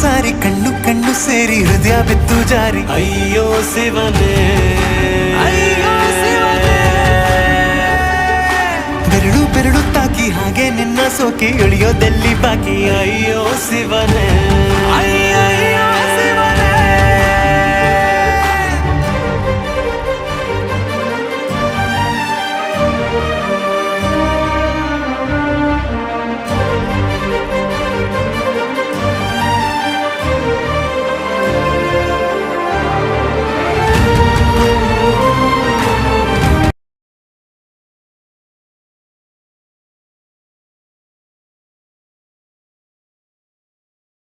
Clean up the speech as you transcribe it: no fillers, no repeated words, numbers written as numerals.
ಸಾರಿ ಕಣ್ಣು ಕಣ್ಣು ಸೇರಿ ಹೃದಯ ಬಿತ್ತು ಜಾರಿ ಅಯ್ಯೋ ಶಿವನೇ, ಬೆರಳು ಬೆರಳು ತಾಕಿ ಹಾಗೆ ನಿನ್ನ ಸೋಕಿ ಇಳಿಯೋದೆಲ್ಲಿ ಬಾಕಿ ಅಯ್ಯೋ ಶಿವನೇ.